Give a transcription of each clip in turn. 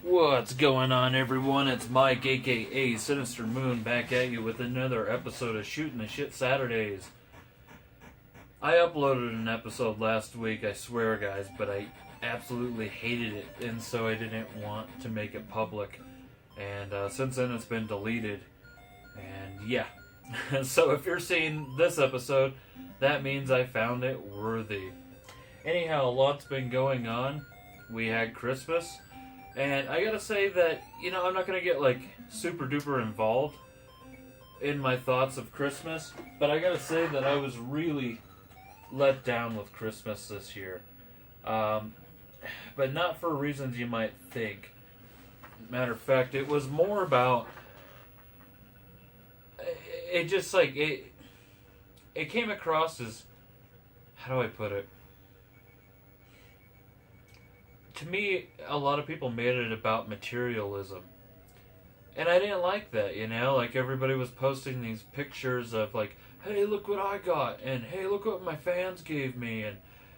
What's going on, everyone? It's Mike, aka Sinistermoon, back at you with another episode of Shooting the Shit Saturdays. I uploaded an episode last week, I swear, guys, but I absolutely hated it, and so I didn't want to make it public. And since then, it's been deleted. And yeah. So if you're seeing this episode, that means I found it worthy. Anyhow, a lot's been going on. We had Christmas. And I gotta say that, I'm not gonna get, super duper involved in my thoughts of Christmas, but I gotta say that I was really let down with Christmas this year. But not for reasons you might think. Matter of fact, it was more about... It just, it came across as... How do I put it? To me, a lot of people made it about materialism. And I didn't like that, everybody was posting these pictures of hey, look what I got, and hey, look what my fans gave me,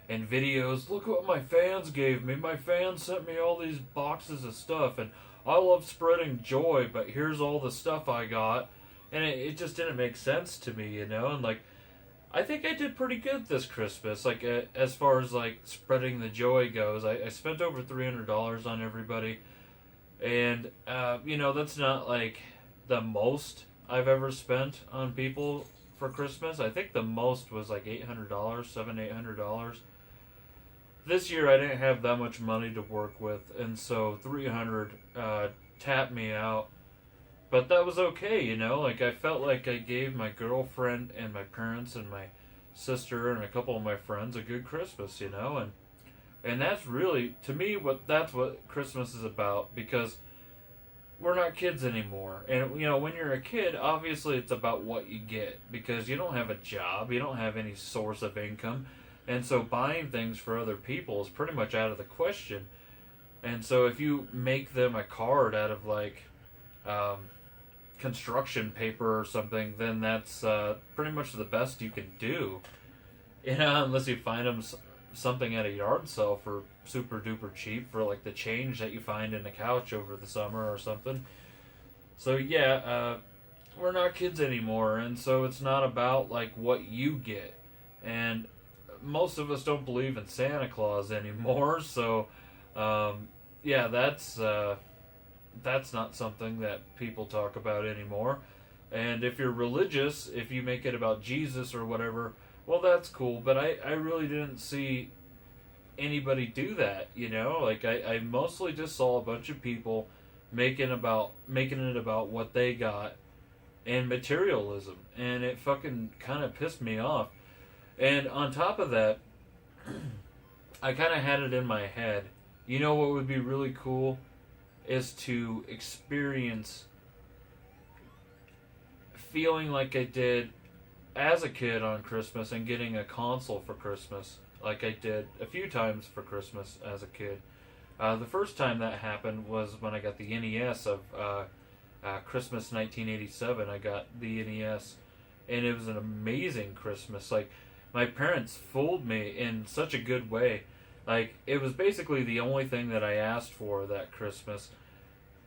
and videos, look what my fans gave me. My fans sent me all these boxes of stuff, and I love spreading joy, but here's all the stuff I got. And it just didn't make sense to me, and I think I did pretty good this Christmas, as far as, spreading the joy goes. I spent over $300 on everybody, and, that's not, the most I've ever spent on people for Christmas. I think the most was, $800, $800. This year, I didn't have that much money to work with, and so $300 tapped me out. But that was okay, I felt like I gave my girlfriend and my parents and my sister and a couple of my friends a good Christmas, and that's really, to me, that's what Christmas is about, because we're not kids anymore. And, when you're a kid, obviously it's about what you get, because you don't have a job, you don't have any source of income, and so buying things for other people is pretty much out of the question. And so if you make them a card out of, construction paper or something, then that's pretty much the best you can do, unless you find them something at a yard sale for super duper cheap for the change that you find in the couch over the summer or something. So yeah, we're not kids anymore, and so it's not about what you get, and most of us don't believe in Santa Claus anymore. So yeah, that's not something that people talk about anymore. And if you're religious, if you make it about Jesus or whatever, well, that's cool. But I really didn't see anybody do that, I mostly just saw a bunch of people making it about what they got and materialism. And it fucking kind of pissed me off. And on top of that, I kind of had it in my head. What would be really cool is to experience feeling like I did as a kid on Christmas and getting a console for Christmas, like I did a few times for Christmas as a kid. The first time that happened was when I got the NES of Christmas 1987. I got the NES, and it was an amazing Christmas. My parents fooled me in such a good way. It was basically the only thing that I asked for that Christmas.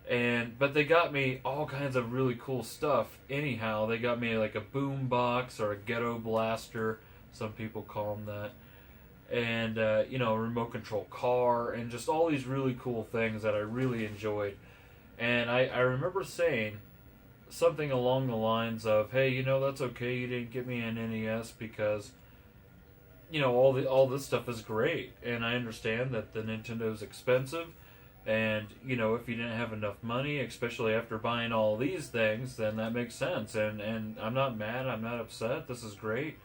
But they got me all kinds of really cool stuff. Anyhow, they got me a boom box or a ghetto blaster, some people call them that. And, a remote control car, and just all these really cool things that I really enjoyed. And I remember saying something along the lines of, hey, that's okay, you didn't get me an NES because... all this stuff is great, and I understand that the Nintendo's expensive, and, if you didn't have enough money, especially after buying all these things, then that makes sense, and I'm not mad, I'm not upset, this is great.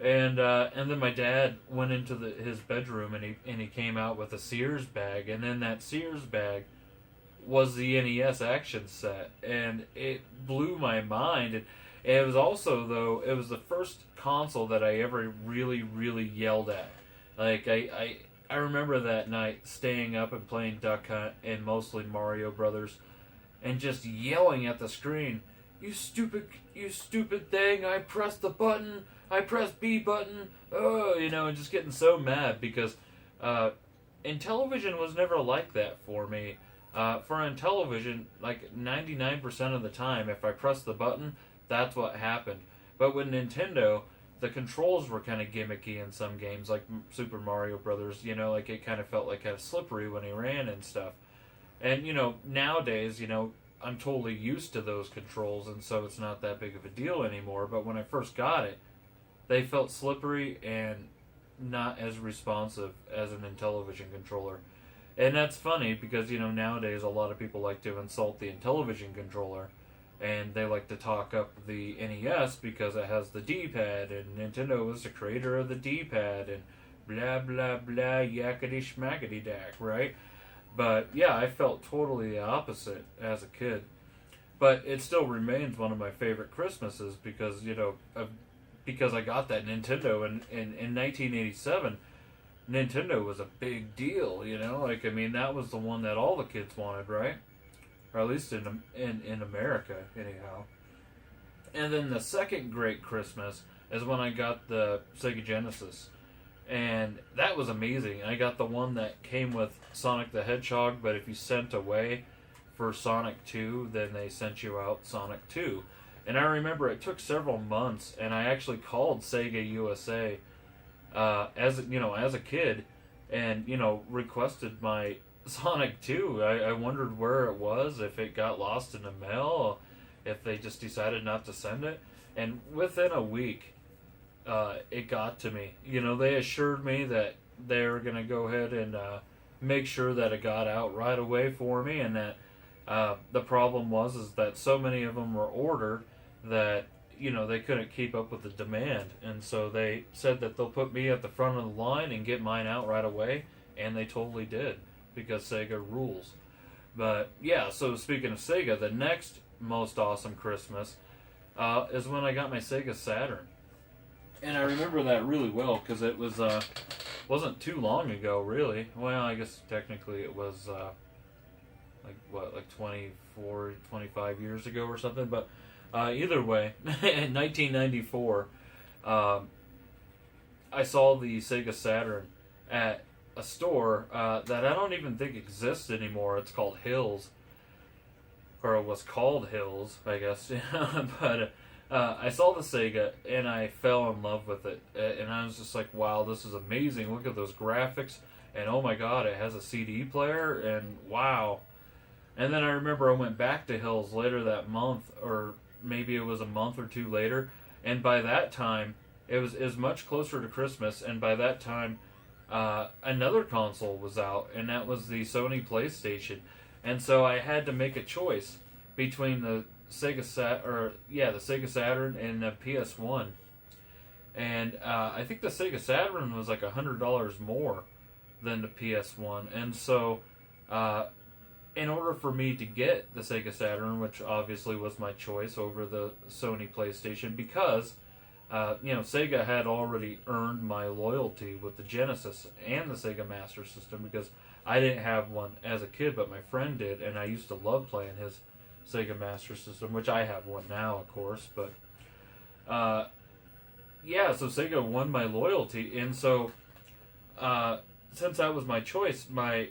And then my dad went into his bedroom, and he came out with a Sears bag, and in that Sears bag was the NES action set, and it blew my mind. And it was also, though, it was the first console that I ever really, really yelled at. I remember that night staying up and playing Duck Hunt and mostly Mario Brothers, and just yelling at the screen, you stupid thing, I pressed the button, I pressed B button, and just getting so mad because Intellivision was never like that for me. For Intellivision, like 99% of the time, if I press the button, that's what happened. But with Nintendo, the controls were kind of gimmicky in some games, like Super Mario Brothers. You know, like it kind of felt like kind of slippery when he ran and stuff. And nowadays, I'm totally used to those controls, and so it's not that big of a deal anymore. But when I first got it, they felt slippery and not as responsive as an Intellivision controller. And that's funny because, nowadays a lot of people like to insult the Intellivision controller, and they like to talk up the NES because it has the D-pad, and Nintendo was the creator of the D-pad, and blah, blah, blah, yakety schmackety dack, right? But yeah, I felt totally the opposite as a kid. But it still remains one of my favorite Christmases because, because I got that Nintendo in 1987. Nintendo was a big deal, that was the one that all the kids wanted, right? Or at least in America, anyhow. And then the second great Christmas is when I got the Sega Genesis. And that was amazing. I got the one that came with Sonic the Hedgehog, but if you sent away for Sonic 2, then they sent you out Sonic 2. And I remember it took several months, and I actually called Sega USA as a kid, and requested my Sonic 2. I wondered where it was, if it got lost in the mail, if they just decided not to send it. And within a week, it got to me. They assured me that they were going to go ahead and make sure that it got out right away for me, and that the problem is that so many of them were ordered that they couldn't keep up with the demand, and so they said that they'll put me at the front of the line and get mine out right away, and they totally did, because Sega rules. But yeah, so speaking of Sega, the next most awesome Christmas is when I got my Sega Saturn. And I remember that really well because it was wasn't too long ago, really. Well, I guess technically it was like 24, 25 years ago or something. But either way, in 1994, I saw the Sega Saturn at a store that I don't even think exists anymore. It's called Hills, or it was called Hills, I guess. But I saw the Sega and I fell in love with it, and I was just like, wow, this is amazing. Look at those graphics, and oh my god, it has a CD player, and wow. And then I remember I went back to Hills later that month, or maybe it was a month or two later, and by that time it was much closer to Christmas, and by that time another console was out, and that was the Sony PlayStation. And so I had to make a choice between the Sega Saturn and the PS1. And I think the Sega Saturn was like $100 more than the PS1. And so in order for me to get the Sega Saturn, which obviously was my choice over the Sony PlayStation, because Sega had already earned my loyalty with the Genesis and the Sega Master System, because I didn't have one as a kid, but my friend did, and I used to love playing his Sega Master System, which I have one now, of course. But so Sega won my loyalty, and so since that was my choice, my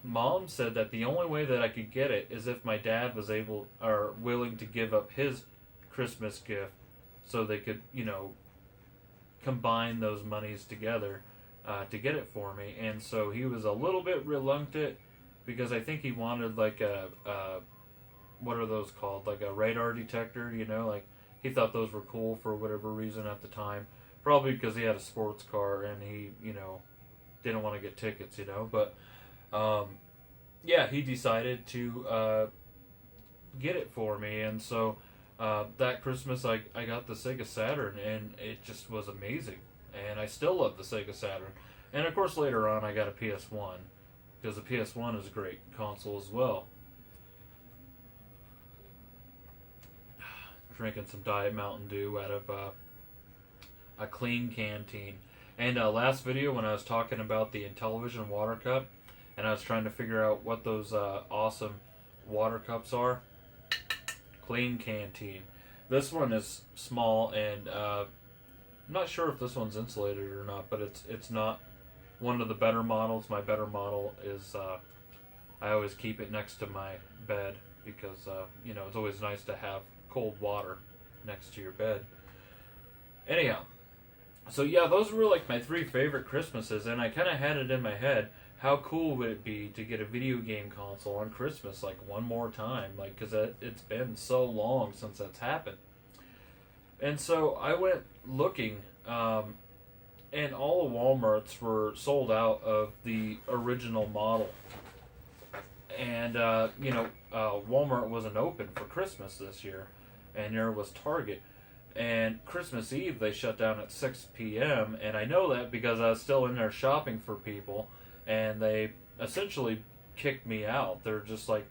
mom said that the only way that I could get it is if my dad was able or willing to give up his Christmas gift, so they could, combine those monies together to get it for me. And so he was a little bit reluctant, because I think he wanted like a what are those called? Like a radar detector, like he thought those were cool for whatever reason at the time. Probably because he had a sports car and he, didn't want to get tickets, But he decided to get it for me, and so that Christmas I got the Sega Saturn, and it just was amazing. And I still love the Sega Saturn. And of course later on I got a PS1, because the PS1 is a great console as well. Drinking some Diet Mountain Dew out of a clean canteen. And last video when I was talking about the Intellivision water cup, and I was trying to figure out what those awesome water cups are, clean canteen. This one is small, and I'm not sure if this one's insulated or not, but it's not one of the better models. My better model is I always keep it next to my bed because, it's always nice to have cold water next to your bed. Anyhow, so yeah, those were like my 3 favorite Christmases, and I kind of had it in my head, how cool would it be to get a video game console on Christmas, like, one more time, like, because it's been so long since that's happened. And so I went looking, and all the Walmarts were sold out of the original model. And, Walmart wasn't open for Christmas this year, and there was Target. And Christmas Eve, they shut down at 6 p.m., and I know that because I was still in there shopping for people, and they essentially kicked me out. They're just like,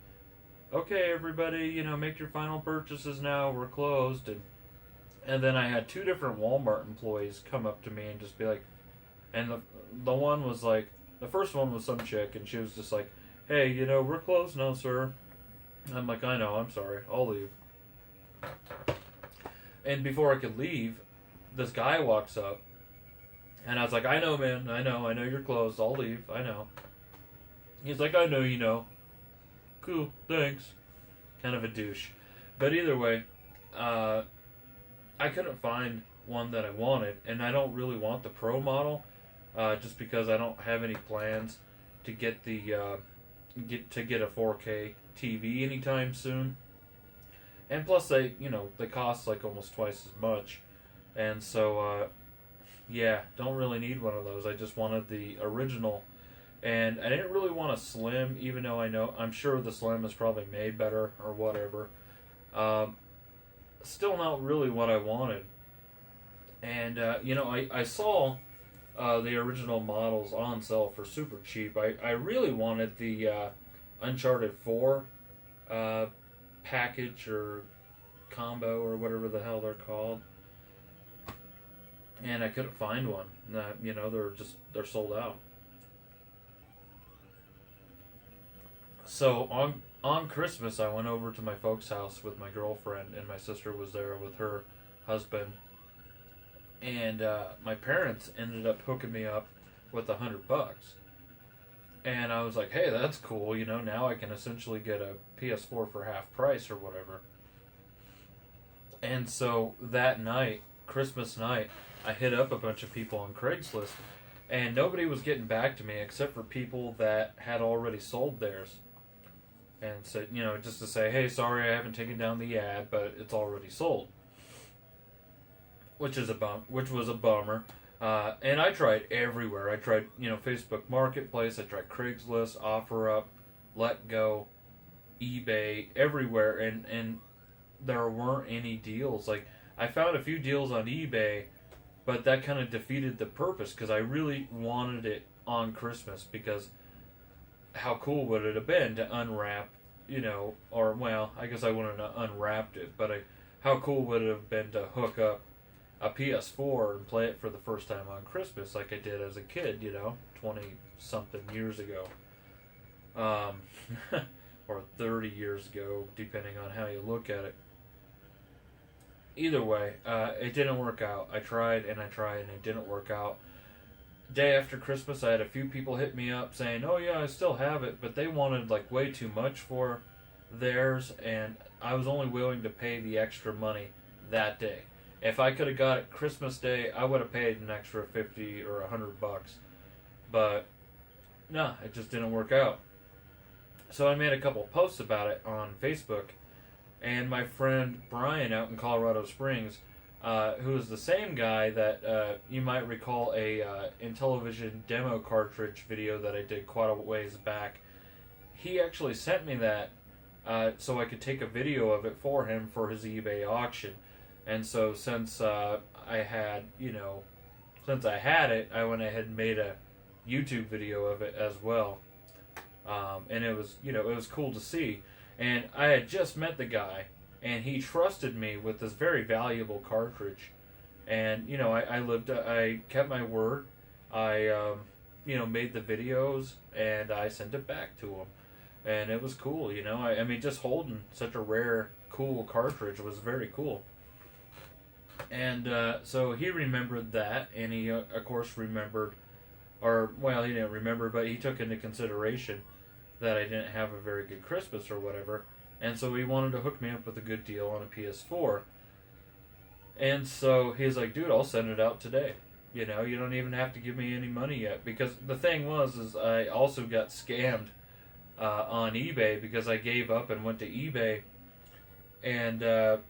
okay, everybody, make your final purchases now, we're closed. And then I had 2 different Walmart employees come up to me and just be like, and the one was like, the first one was some chick, and she was just like, hey, we're closed now, sir. And I'm like, I know, I'm sorry, I'll leave. And before I could leave, this guy walks up, and I was like, I know, man, I know you're closed, I'll leave, I know. He's like, I know you know. Cool, thanks. Kind of a douche. But either way, I couldn't find one that I wanted, and I don't really want the Pro model, just because I don't have any plans to get the get a 4K TV anytime soon. And plus, they cost like almost twice as much, and so don't really need one of those. I just wanted the original, and I didn't really want a Slim, even though I'm sure the Slim is probably made better or whatever. Still not really what I wanted. And, I saw the original models on sale for super cheap. I really wanted the Uncharted 4 package or combo or whatever the hell they're called. And I couldn't find one. They're sold out. So on Christmas, I went over to my folks' house with my girlfriend, and my sister was there with her husband. And my parents ended up hooking me up with $100. And I was like, hey, that's cool. Now I can essentially get a PS4 for half price or whatever. And so that night, Christmas night, I hit up a bunch of people on Craigslist, and nobody was getting back to me except for people that had already sold theirs. And said, just to say, hey, sorry, I haven't taken down the ad, but it's already sold. Which was a bummer. And I tried everywhere. I tried, Facebook Marketplace. I tried Craigslist, OfferUp, LetGo, eBay, everywhere, and there weren't any deals. Like, I found a few deals on eBay, but that kind of defeated the purpose because I really wanted it on Christmas, because how cool would it have been to unwrap, I guess I wouldn't have unwrapped it, but how cool would it have been to hook up a PS4 and play it for the first time on Christmas like I did as a kid, 20-something years ago. Or 30 years ago, depending on how you look at it. Either way, it didn't work out. I tried and it didn't work out. Day after Christmas, I had a few people hit me up saying, oh yeah, I still have it, but they wanted like way too much for theirs, and I was only willing to pay the extra money that day. If I could have got it Christmas Day, I would have paid an extra $50 or $100. But no, it just didn't work out. So I made a couple posts about it on Facebook, and my friend Brian out in Colorado Springs, who is the same guy that you might recall a Intellivision demo cartridge video that I did quite a ways back. He actually sent me that so I could take a video of it for him for his eBay auction. And so since I had it, I went ahead and made a YouTube video of it as well. And it was cool to see. And I had just met the guy, and he trusted me with this very valuable cartridge. And, I kept my word. I, made the videos, and I sent it back to him. And it was cool, I mean, just holding such a rare, cool cartridge was very cool. And so he remembered that, and he, of course, remembered, he didn't remember, but he took into consideration that I didn't have a very good Christmas or whatever. And so he wanted to hook me up with a good deal on a PS4. And so he's like, dude, I'll send it out today. You know, you don't even have to give me any money yet. Because the thing is I also got scammed on eBay because I gave up and went to eBay. And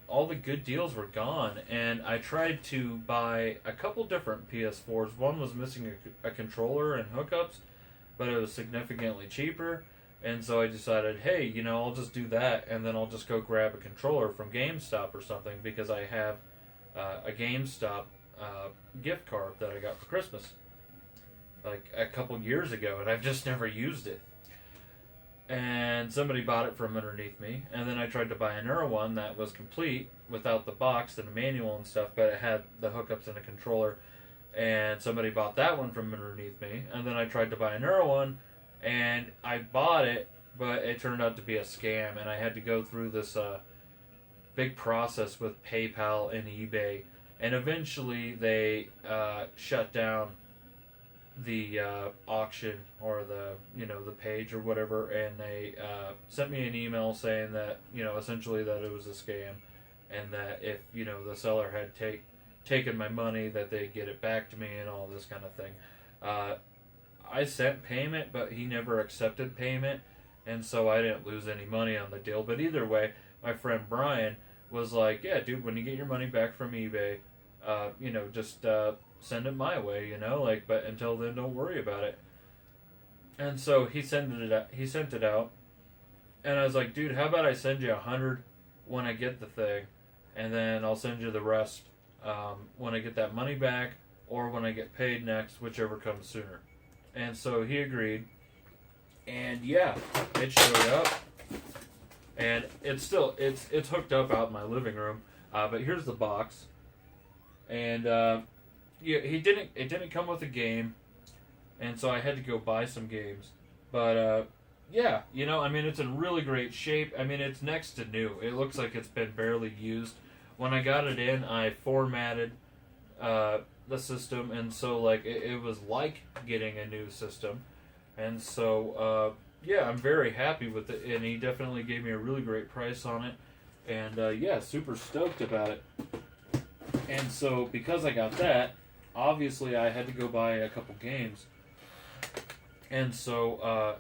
all the good deals were gone. And I tried to buy a couple different PS4s. One was missing a controller and hookups, but it was significantly cheaper. And so I decided, hey, you know, I'll just do that, and then I'll just go grab a controller from GameStop or something, because I have a GameStop gift card that I got for Christmas, like a couple years ago, and I've just never used it. And somebody bought it from underneath me, and then I tried to buy another one that was complete without the box and the manual and stuff, but it had the hookups and a controller, and somebody bought that one from underneath me, and then I tried to buy another one, and I bought it, but it turned out to be a scam, and I had to go through this big process with PayPal and eBay, and eventually they shut down the auction or the page or whatever, and they sent me an email saying that essentially that it was a scam, and that if the seller had taken my money, that they'd get it back to me and all this kind of thing. I sent payment, but he never accepted payment, and so I didn't lose any money on the deal. But either way, my friend Brian was like, yeah, dude, when you get your money back from eBay, just send it my way, but until then, don't worry about it. And so he sent it out, and I was like, dude, how about I send you $100 when I get the thing, and then I'll send you the rest when I get that money back, or when I get paid next, whichever comes sooner. And so he agreed, and yeah, it showed up, and it's hooked up out in my living room. But here's the box, and it didn't come with a game, and so I had to go buy some games. But it's in really great shape. I mean, it's next to new. It looks like it's been barely used. When I got it in, I formatted the system, and so it was like getting a new system, and so I'm very happy with it, and he definitely gave me a really great price on it, and super stoked about it. And so because I got that, obviously I had to go buy a couple games, and so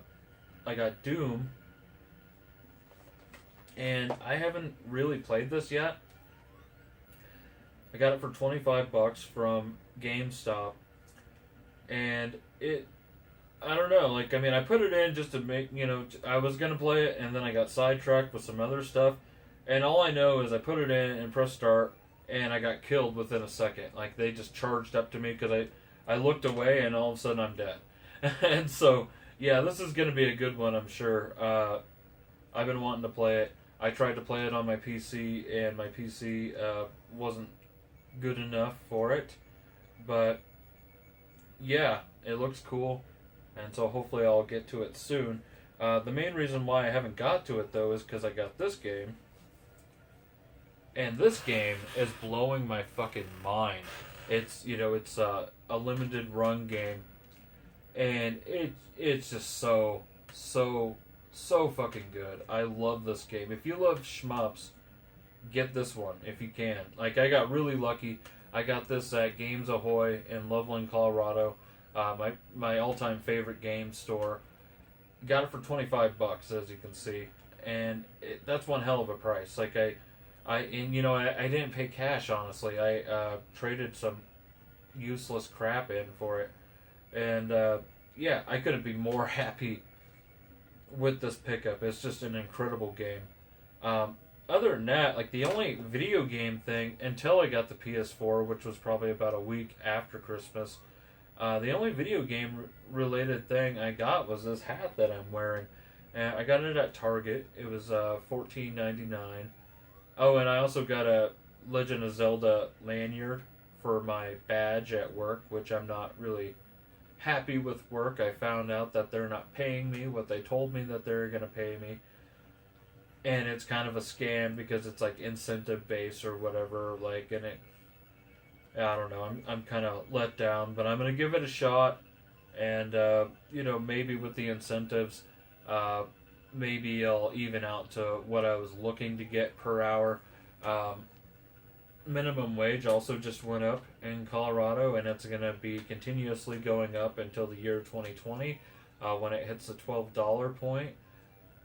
I got Doom, and I haven't really played this yet. I got it for $25 from GameStop, and I don't know, I put it in just to make, I was going to play it, and then I got sidetracked with some other stuff, and all I know is I put it in and pressed start, and I got killed within a second. They just charged up to me, because I looked away, and all of a sudden I'm dead. And so, yeah, this is going to be a good one, I'm sure. I've been wanting to play it. I tried to play it on my PC, and my PC wasn't good enough for it, but yeah, it looks cool, and so hopefully I'll get to it soon. The main reason why I haven't got to it, though, is because I got this game, and this game is blowing my fucking mind. It's a limited run game, and it's just so fucking good. I love this game. If you love shmups, get this one if you can. I got really lucky. I got this at Games Ahoy in Loveland, Colorado, my all-time favorite game store. Got it for $25, as you can see, and that's one hell of a price. I didn't pay cash, honestly. I traded some useless crap in for it, and I couldn't be more happy with this pickup. It's just an incredible game. Other than that, the only video game thing, until I got the PS4, which was probably about a week after Christmas, the only video game related thing I got was this hat that I'm wearing. And I got it at Target. It was $14.99. Oh, and I also got a Legend of Zelda lanyard for my badge at work, which I'm not really happy with work. I found out that they're not paying me what they told me that they're going to pay me. And it's kind of a scam because it's incentive based or whatever, and I don't know, I'm kind of let down, but I'm going to give it a shot, and maybe with the incentives Uh, Maybe I'll even out to what I was looking to get per hour. Um, Minimum wage also just went up in Colorado, and it's going to be continuously going up until the year 2020 when it hits the $12 point.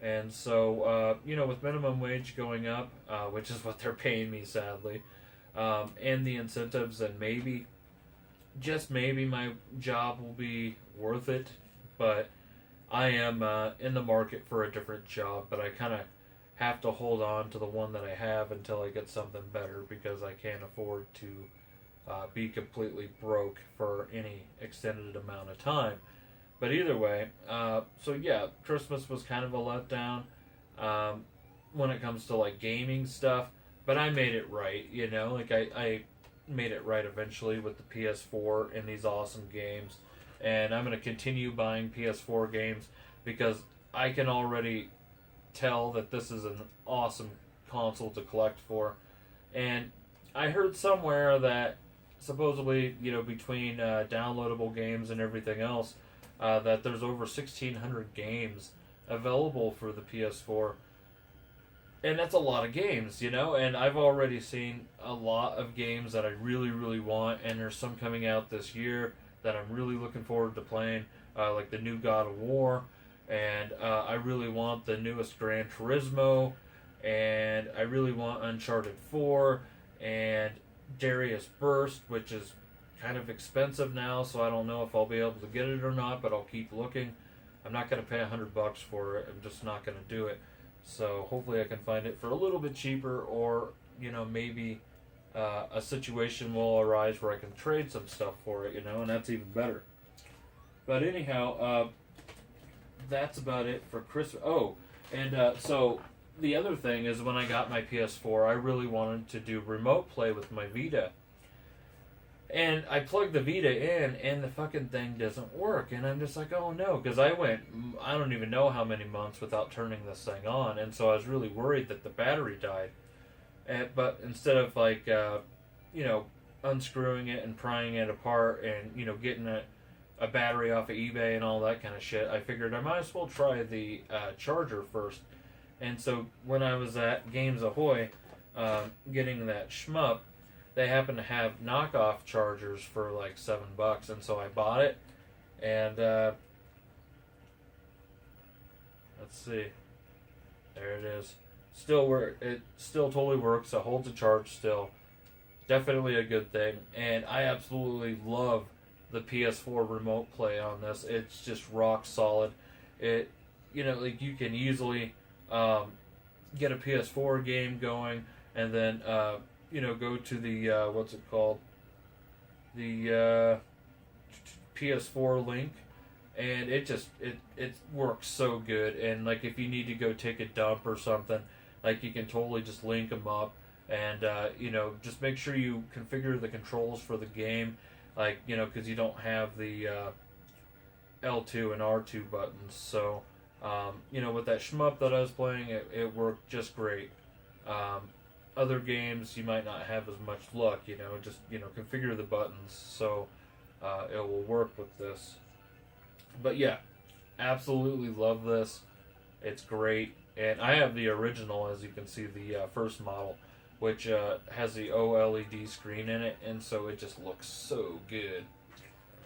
And so, with minimum wage going up, which is what they're paying me, sadly, and the incentives, and maybe, just maybe, my job will be worth it. But I am in the market for a different job, but I kind of have to hold on to the one that I have until I get something better because I can't afford to be completely broke for any extended amount of time. But either way, so yeah, Christmas was kind of a letdown when it comes to like gaming stuff, but I made it right, like I made it right eventually with the PS4 and these awesome games. And I'm going to continue buying PS4 games because I can already tell that this is an awesome console to collect for. And I heard somewhere that supposedly, between downloadable games and everything else, that there's over 1,600 games available for the PS4. And that's a lot of games, and I've already seen a lot of games that I really, really want, and there's some coming out this year that I'm really looking forward to playing, like the new God of War, and I really want the newest Gran Turismo, and I really want Uncharted 4, and Darius Burst, which is kind of expensive now, so I don't know if I'll be able to get it or not, but I'll keep looking. I'm not going to pay $100 for it. I'm just not going to do it. So hopefully I can find it for a little bit cheaper, or maybe a situation will arise where I can trade some stuff for it, and that's even better. But anyhow, that's about it for Christmas. Oh, and so the other thing is when I got my PS4, I really wanted to do remote play with my Vita. And I plugged the Vita in, and the fucking thing doesn't work. And I'm just like, oh no, because I don't even know how many months without turning this thing on. And so I was really worried that the battery died. But instead of unscrewing it and prying it apart and, getting a battery off of eBay and all that kind of shit, I figured I might as well try the charger first. And so when I was at Games Ahoy getting that shmup, they happen to have knockoff chargers for like $7, and so I bought it. And let's see, there it is. It still totally works. It holds a charge still. Definitely a good thing. And I absolutely love the PS4 remote play on this. It's just rock solid. It, like you can easily get a PS4 game going, and then go to the what's it called, the PS4 link, and it works so good. And like if you need to go take a dump or something, like you can totally just link them up, and just make sure you configure the controls for the game, like because you don't have the L2 and R2 buttons. So with that shmup that I was playing, it worked just great. Other games you might not have as much luck, just configure the buttons so it will work with this. But yeah, absolutely love this. It's great. And I have the original, as you can see, the first model, which has the OLED screen in it, and so it just looks so good.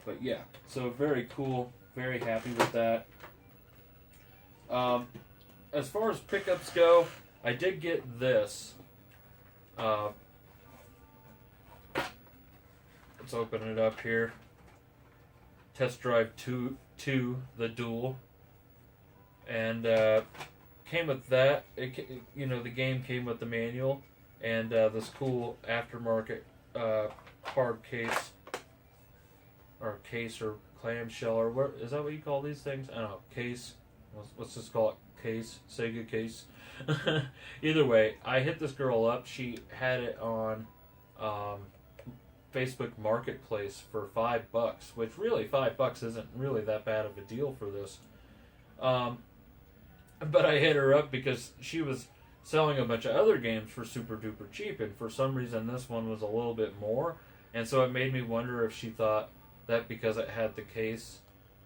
But yeah, so very cool, very happy with that. As far as pickups go, I did get this. Let's open it up here. Test Drive 2, the Duel. And came with that. The game came with the manual and this cool aftermarket hard case, or clamshell, or what is that? What you call these things? I don't know. Case. Let's just call it case. Sega case. Either way, I hit this girl up. She had it on Facebook Marketplace for $5, which really $5 isn't really that bad of a deal for this. But I hit her up because she was selling a bunch of other games for super duper cheap, and for some reason this one was a little bit more, and so it made me wonder if she thought that because it had the case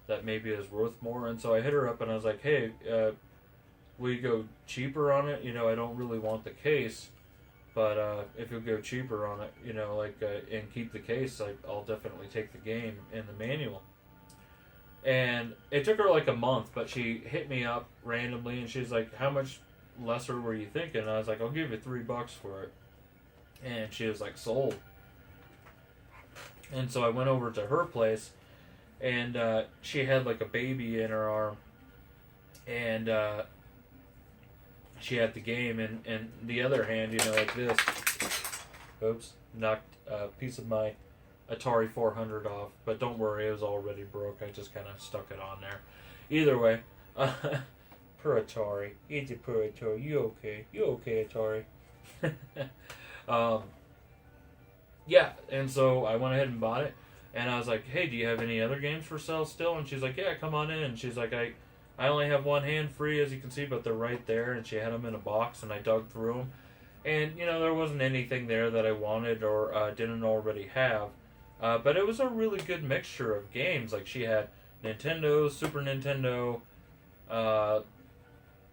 that maybe is worth more. And so I hit her up and I was like, hey, will you go cheaper on it? I don't really want the case, but if you'll go cheaper on it, and keep the case, I'll definitely take the game and the manual. And it took her like a month, but she hit me up randomly and she's like, how much lesser were you thinking? And I was like, I'll give you $3 for it. And she was like, sold. And so I went over to her place, and she had like a baby in her arm, and she had the game, and the other hand, like this. Oops, knocked a piece of my Atari 400 off, but don't worry, it was already broke. I just kind of stuck it on there. Either way, per Atari, easy per Atari. You okay, Atari? Yeah, and so I went ahead and bought it, and I was like, hey, do you have any other games for sale still? And she's like, yeah, come on in. And she's like, I only have one hand free, as you can see, but they're right there. And she had them in a box, and I dug through them. And, there wasn't anything there that I wanted or didn't already have. But it was a really good mixture of games. Like, she had Nintendo, Super Nintendo,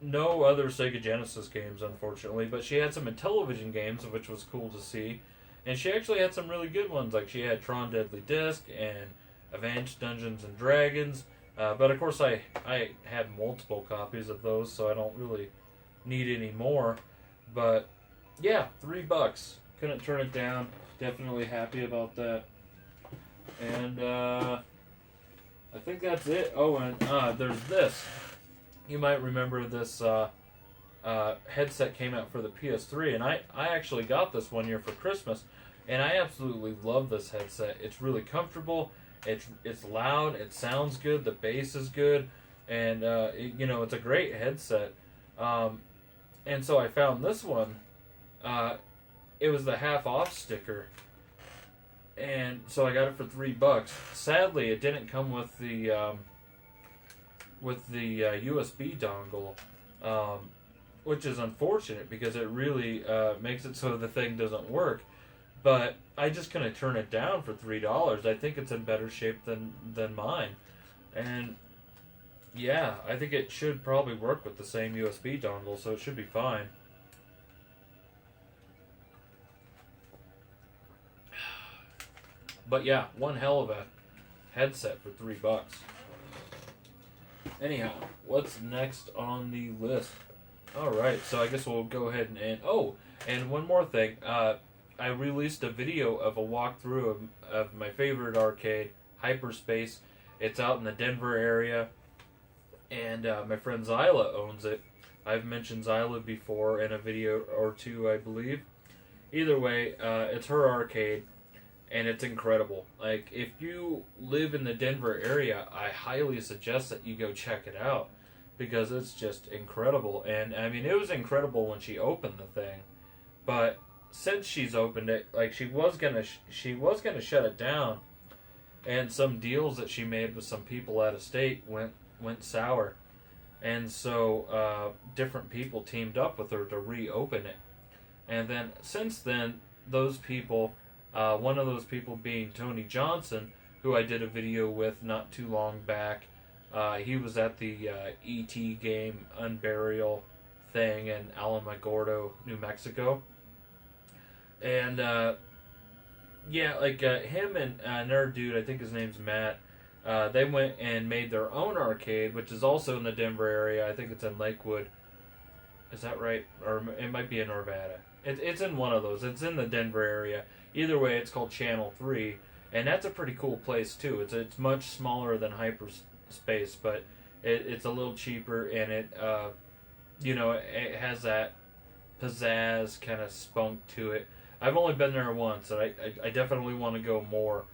no other Sega Genesis games, unfortunately. But she had some Intellivision games, which was cool to see. And she actually had some really good ones. Like, she had Tron Deadly Disc and Advanced Dungeons and Dragons. But, of course, I had multiple copies of those, so I don't really need any more. But, yeah, $3. Couldn't turn it down. Definitely happy about that. And I think that's it. Oh, and there's this. You might remember this headset came out for the PS3, and I actually got this one year for Christmas, and I absolutely love this headset. It's really comfortable. It's loud. It sounds good. The bass is good, and it's a great headset. And so I found this one. It was the half off sticker, and so I got it for $3. Sadly, it didn't come with the USB dongle, which is unfortunate because it really makes it so the thing doesn't work. But I just couldn't turn it down for $3. I think it's in better shape than mine, and yeah, I think it should probably work with the same USB dongle, so it should be fine. But yeah, one hell of a headset for $3. Anyhow, what's next on the list? Alright, so I guess we'll go ahead and one more thing. I released a video of a walkthrough of my favorite arcade, Hyperspace. It's out in the Denver area, and my friend Zyla owns it. I've mentioned Zyla before in a video or two, I believe. Either way, it's her arcade, and it's incredible. Like, if you live in the Denver area, I highly suggest that you go check it out, because it's just incredible. And I mean, it was incredible when she opened the thing, but since she's opened it, like, she was gonna shut it down, and some deals that she made with some people out of state went sour, and so different people teamed up with her to reopen it. And then since then, those people, one of those people being Tony Johnson, who I did a video with not too long back. He was at the E.T. game Unburial thing in Alamogordo, New Mexico. And, him and another dude, I think his name's Matt, they went and made their own arcade, which is also in the Denver area. I think it's in Lakewood. Is that right? Or it might be in Arvada. It's in one of those. It's in the Denver area. Either way, it's called Channel 3. And that's a pretty cool place, too. It's much smaller than Hyperspace, but it's a little cheaper, and it has that pizzazz kind of spunk to it. I've only been there once, and I definitely want to go more.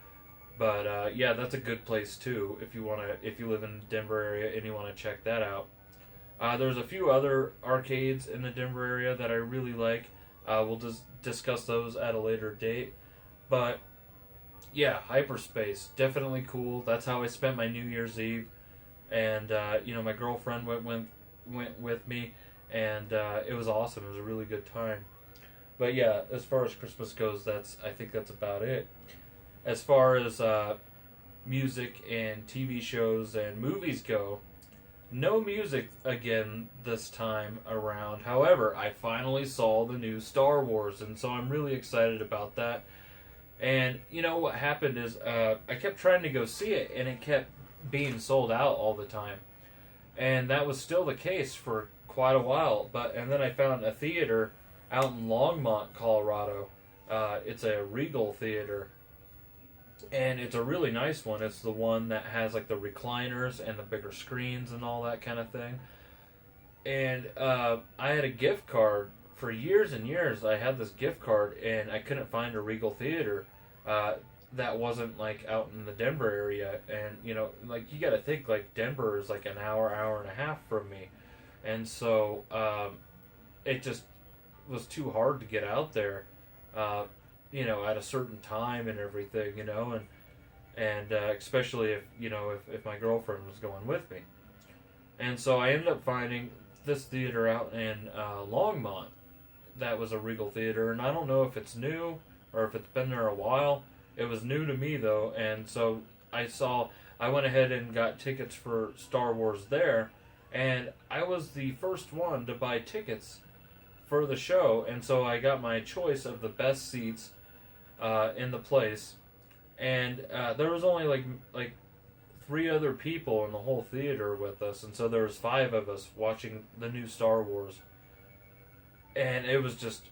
But yeah, that's a good place too if you live in the Denver area and you want to check that out. There's a few other arcades in the Denver area that I really like. We'll just discuss those at a later date. But yeah, Hyperspace, definitely cool. That's how I spent my New Year's Eve, and my girlfriend went with me, and it was awesome. It was a really good time. But yeah, as far as Christmas goes, I think that's about it. As far as music and TV shows and movies go, no music again this time around. However, I finally saw the new Star Wars, and so I'm really excited about that. And you know what happened is I kept trying to go see it, and it kept being sold out all the time. And that was still the case for quite a while. And then I found a theater out in Longmont, Colorado. It's a Regal theater, and it's a really nice one. It's the one that has like the recliners and the bigger screens and all that kind of thing. And I had a gift card for years and years. I had this gift card, and I couldn't find a Regal theater that wasn't like out in the Denver area. And you know, like you got to think like Denver is like an hour and a half from me, and so it just was too hard to get out there. You know, at a certain time and everything, you know, and especially if, you know, if my girlfriend was going with me. And so I ended up finding this theater out in Longmont that was a Regal theater, and I don't know if it's new or if it's been there a while. It was new to me, though, and so I went ahead and got tickets for Star Wars there, and I was the first one to buy tickets for the show, and so I got my choice of the best seats in the place, and there was only like 3 other people in the whole theater with us, and so there was 5 of us watching the new Star Wars, and it was just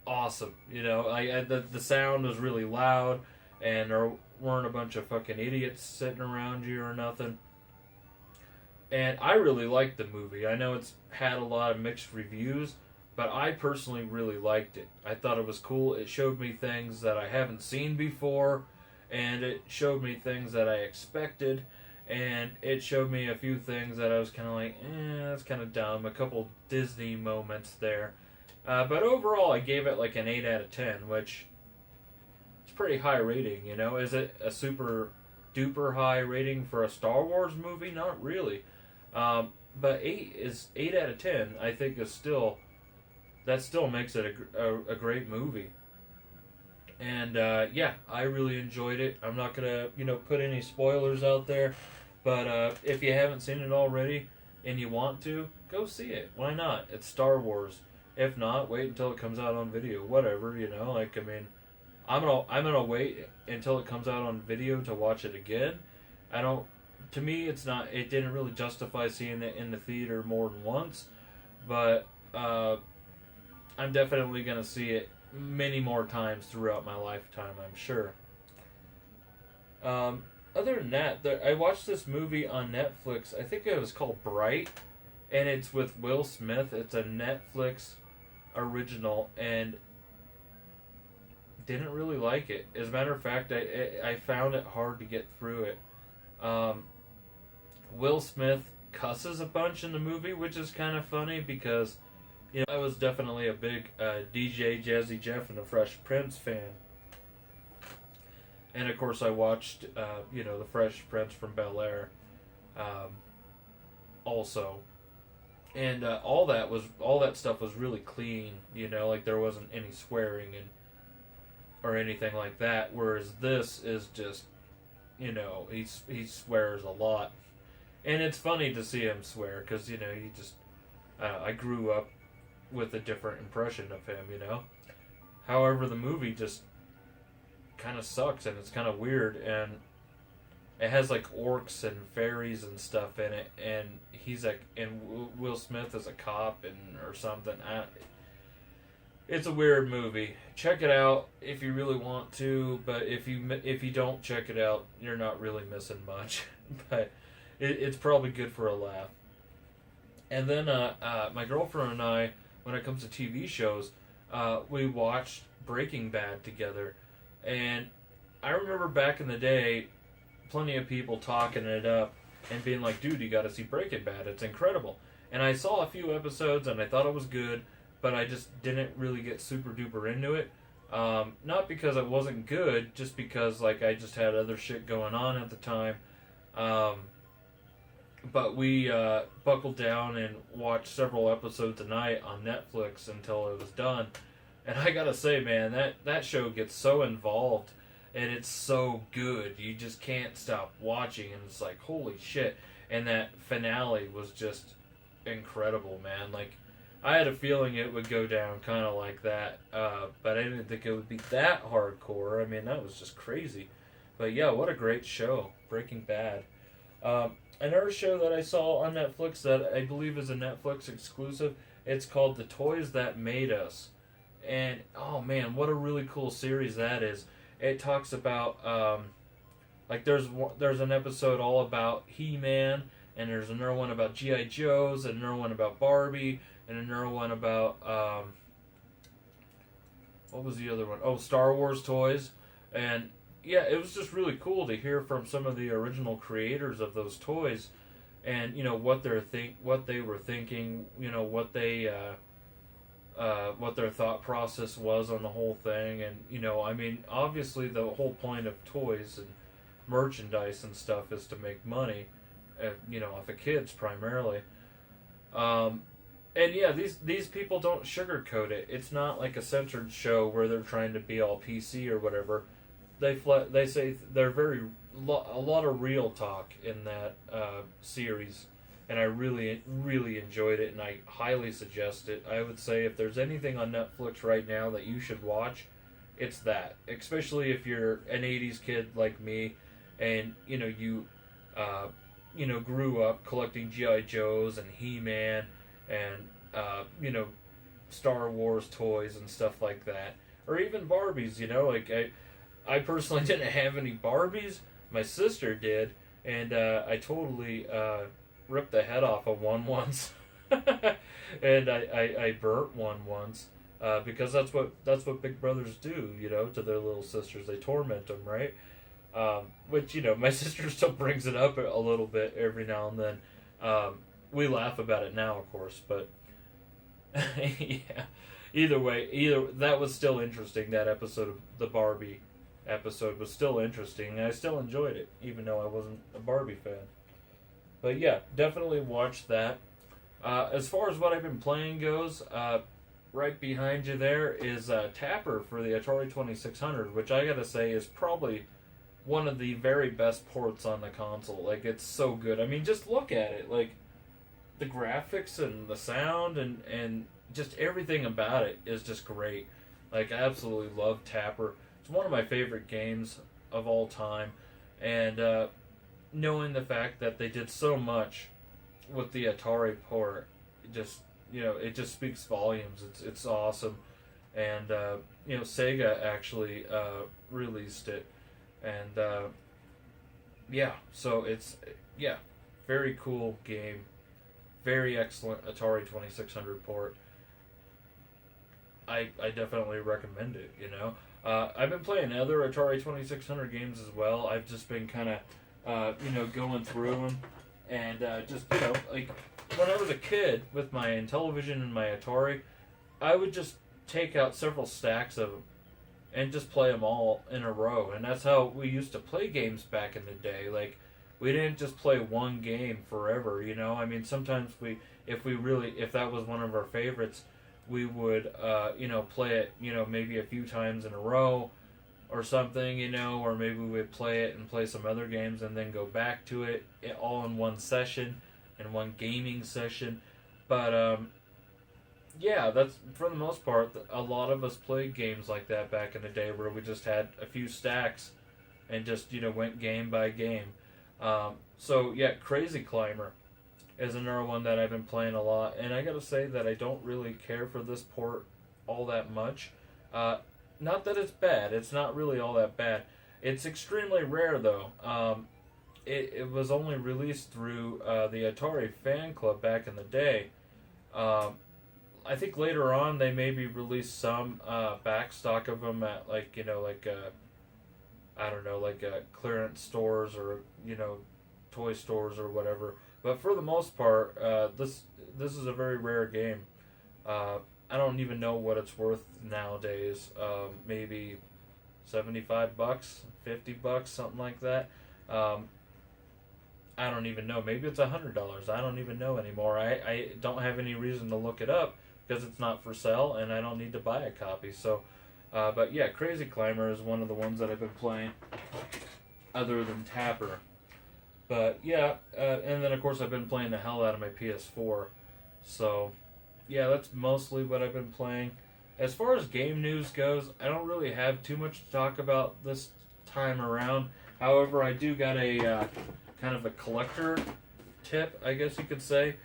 awesome. You know, the sound was really loud, and there weren't a bunch of fucking idiots sitting around you or nothing. And I really liked the movie. I know it's had a lot of mixed reviews, but I personally really liked it. I thought it was cool. It showed me things that I haven't seen before, and it showed me things that I expected, and it showed me a few things that I was kind of like, that's kind of dumb. A couple Disney moments there. But overall, I gave it like an 8 out of 10, which is pretty high rating, you know? Is it a super duper high rating for a Star Wars movie? Not really. But 8 out of 10, I think is still... That still makes it a great movie. And, yeah, I really enjoyed it. I'm not going to, you know, put any spoilers out there. But if you haven't seen it already and you want to, go see it. Why not? It's Star Wars. If not, wait until it comes out on video. Whatever, you know. Like, I mean, I'm gonna wait until it comes out on video to watch it again. To me, it didn't really justify seeing it in the theater more than once. But, I'm definitely going to see it many more times throughout my lifetime, I'm sure. Other than that, I watched this movie on Netflix. I think it was called Bright, and it's with Will Smith. It's a Netflix original, and didn't really like it. As a matter of fact, I found it hard to get through it. Will Smith cusses a bunch in the movie, which is kind of funny because... You know, I was definitely a big DJ Jazzy Jeff and the Fresh Prince fan. And of course I watched, you know, the Fresh Prince from Bel-Air also. And all that stuff was really clean, you know, like there wasn't any swearing or anything like that. Whereas this is just, you know, he swears a lot. And it's funny to see him swear because, you know, I grew up with a different impression of him, you know. However, the movie just kind of sucks, and it's kind of weird, and it has like orcs and fairies and stuff in it, and Will Smith is a cop or something. It's a weird movie. Check it out if you really want to, but if you don't check it out, you're not really missing much. But it's probably good for a laugh. And then my girlfriend and I, when it comes to TV shows, we watched Breaking Bad together. And I remember back in the day, plenty of people talking it up and being like, dude, you gotta see Breaking Bad, it's incredible. And I saw a few episodes and I thought it was good, but I just didn't really get super duper into it. Not because it wasn't good, just because like I just had other shit going on at the time. But we buckled down and watched several episodes a night on Netflix until it was done. And I gotta say, man, that show gets so involved. and it's so good. You just can't stop watching, and it's like, holy shit. And that finale was just incredible, man. Like, I had a feeling it would go down kind of like that, but I didn't think it would be that hardcore. I mean, that was just crazy. But yeah, what a great show, Breaking Bad. Another show that I saw on Netflix that I believe is a Netflix exclusive, it's called The Toys That Made Us. And, oh man, what a really cool series that is. It talks about, like, there's an episode all about He-Man, and there's another one about G.I. Joes, and another one about Barbie, and another one about, what was the other one? Oh, Star Wars toys. And yeah, it was just really cool to hear from some of the original creators of those toys, and what they were thinking, what their thought process was on the whole thing. And I mean, obviously the whole point of toys and merchandise and stuff is to make money, off of kids primarily. And yeah, these people don't sugarcoat it. It's not like a censored show where they're trying to be all PC or whatever. They say they're a lot of real talk in that series, and I really really enjoyed it, and I highly suggest it. I would say if there's anything on Netflix right now that you should watch, it's that. Especially if you're an '80s kid like me, and you grew up collecting G.I. Joes and He-Man and Star Wars toys and stuff like that, or even Barbies. Like I personally didn't have any Barbies. My sister did, and I totally ripped the head off of one once, and I burnt one once because that's what big brothers do, to their little sisters. They torment them, right? Which my sister still brings it up a little bit every now and then. We laugh about it now, of course, but yeah. Either way, that was still interesting. That episode of the Barbie episode was still interesting, and I still enjoyed it, even though I wasn't a Barbie fan. But yeah, definitely watch that. As far as what I've been playing goes, right behind you there is Tapper for the Atari 2600, which I gotta say is probably one of the very best ports on the console. Like, it's so good. I mean, just look at it. Like, the graphics and the sound and just everything about it is just great. Like, I absolutely love Tapper. It's one of my favorite games of all time, and knowing the fact that they did so much with the Atari port, it just speaks volumes. It's awesome, and Sega actually released it, and so it's very cool game, very excellent Atari 2600 port. I definitely recommend it. I've been playing other Atari 2600 games as well. I've just been kind of, going through them. And like, when I was a kid with my Intellivision and my Atari, I would just take out several stacks of them and just play them all in a row. And that's how we used to play games back in the day. Like, we didn't just play one game forever, I mean, sometimes if that was one of our favorites, we would, play it, maybe a few times in a row or something, or maybe we would play it and play some other games and then go back to it all in one session, in one gaming session. But, that's, for the most part, a lot of us played games like that back in the day where we just had a few stacks and just, went game by game. Crazy Climber is another one that I've been playing a lot, and I gotta say that I don't really care for this port all that much. Not that it's bad, it's not really all that bad. It's extremely rare though. It was only released through the Atari fan club back in the day. I think later on they maybe released some back stock of them at clearance stores or toy stores or whatever. But for the most part, this is a very rare game. I don't even know what it's worth nowadays. Maybe $75, $50, something like that. I don't even know. Maybe it's $100. I don't even know anymore. I don't have any reason to look it up because it's not for sale, and I don't need to buy a copy. So, But yeah, Crazy Climber is one of the ones that I've been playing, other than Tapper. But yeah, and then of course I've been playing the hell out of my PS4. So yeah, that's mostly what I've been playing. As far as game news goes, I don't really have too much to talk about this time around. However, I do got a kind of a collector tip, I guess you could say.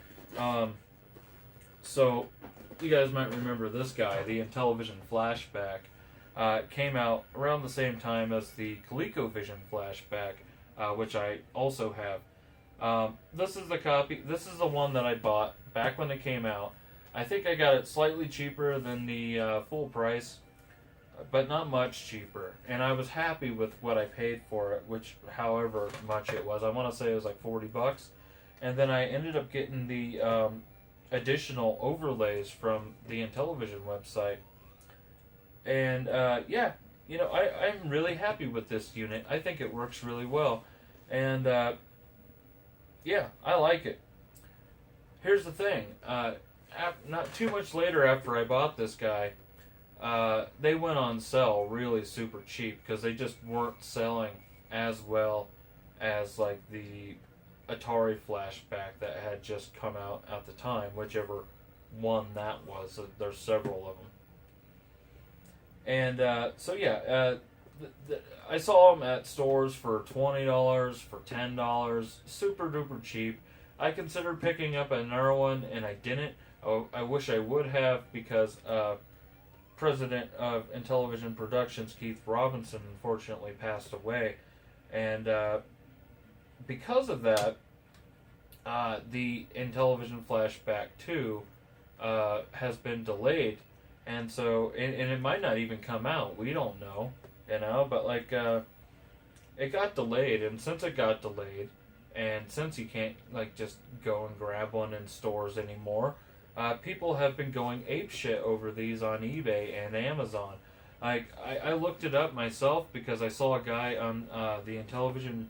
So you guys might remember this guy, the Intellivision Flashback. Came out around the same time as the ColecoVision Flashback, which I also have. This is the copy. This is the one that I bought back when it came out. I think I got it slightly cheaper than the full price, but not much cheaper. And I was happy with what I paid for it, which, however much it was. I want to say it was like $40. And then I ended up getting the additional overlays from the Intellivision website. And yeah, you know, I'm really happy with this unit. I think it works really well. And yeah, I like it. Here's the thing. Not too much later after I bought this guy, they went on sale really super cheap because they just weren't selling as well as like the Atari Flashback that had just come out at the time, whichever one that was. There's several of them. And so yeah, I saw them at stores for $20, for $10, super duper cheap. I considered picking up another one and I didn't. Oh, I wish I would have, because president of Intellivision Productions, Keith Robinson, unfortunately passed away. And because of that, the Intellivision Flashback 2 has been delayed. And so, and it might not even come out. We don't know, you know, but like, it got delayed. And since it got delayed, and since you can't like just go and grab one in stores anymore, people have been going apeshit over these on eBay and Amazon. I looked it up myself because I saw a guy on the Intellivision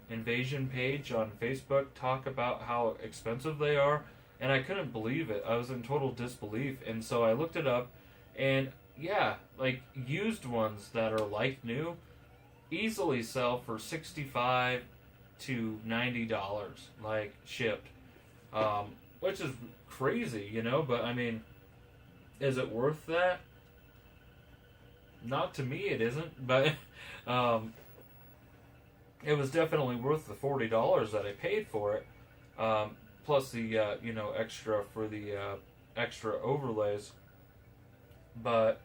Invasion page on Facebook talk about how expensive they are, and I couldn't believe it. I was in total disbelief, and so I looked it up, and yeah, like used ones that are like new easily sell for $65 to $90, like shipped, which is crazy, you know. But I mean, is it worth that? Not to me, it isn't. But it was definitely worth the $40 that I paid for it, plus the you know, extra for the extra overlays. But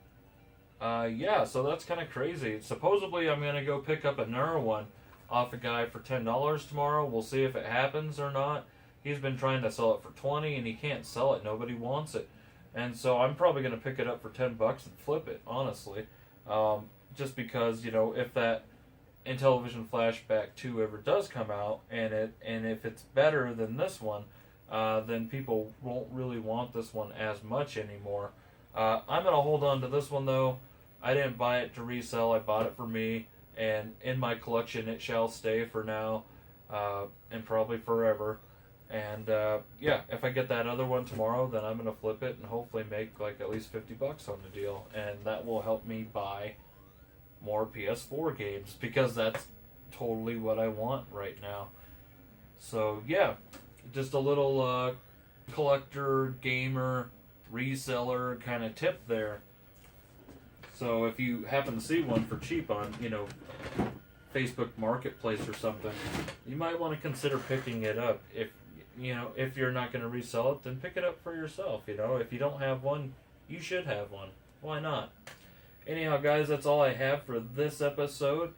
yeah, so that's kind of crazy. Supposedly, I'm gonna go pick up another one off a guy for $10 tomorrow. We'll see if it happens or not. He's been trying to sell it for $20 and he can't sell it. Nobody wants it. And so I'm probably going to pick it up for $10 and flip it, honestly. Just because, you know, if that Intellivision Flashback 2 ever does come out, and if it's better than this one, then people won't really want this one as much anymore. I'm going to hold on to this one, though. I didn't buy it to resell. I bought it for me. And in my collection, it shall stay for now, and probably forever. And yeah, if I get that other one tomorrow, then I'm gonna flip it and hopefully make like at least $50 on the deal, and that will help me buy more PS4 games, because that's totally what I want right now. So yeah, just a little collector, gamer, reseller kind of tip there. So if you happen to see one for cheap on, you know, Facebook Marketplace or something, you might want to consider picking it up. If you know, if you're not going to resell it, then pick it up for yourself. You know, if you don't have one, you should have one. Why not? Anyhow, guys, that's all I have for this episode.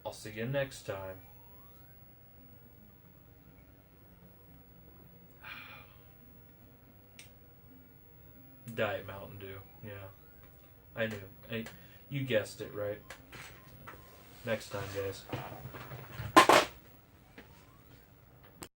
I'll see you next time. Diet Mountain Dew. Yeah. I knew. You guessed it, right? Next time, guys.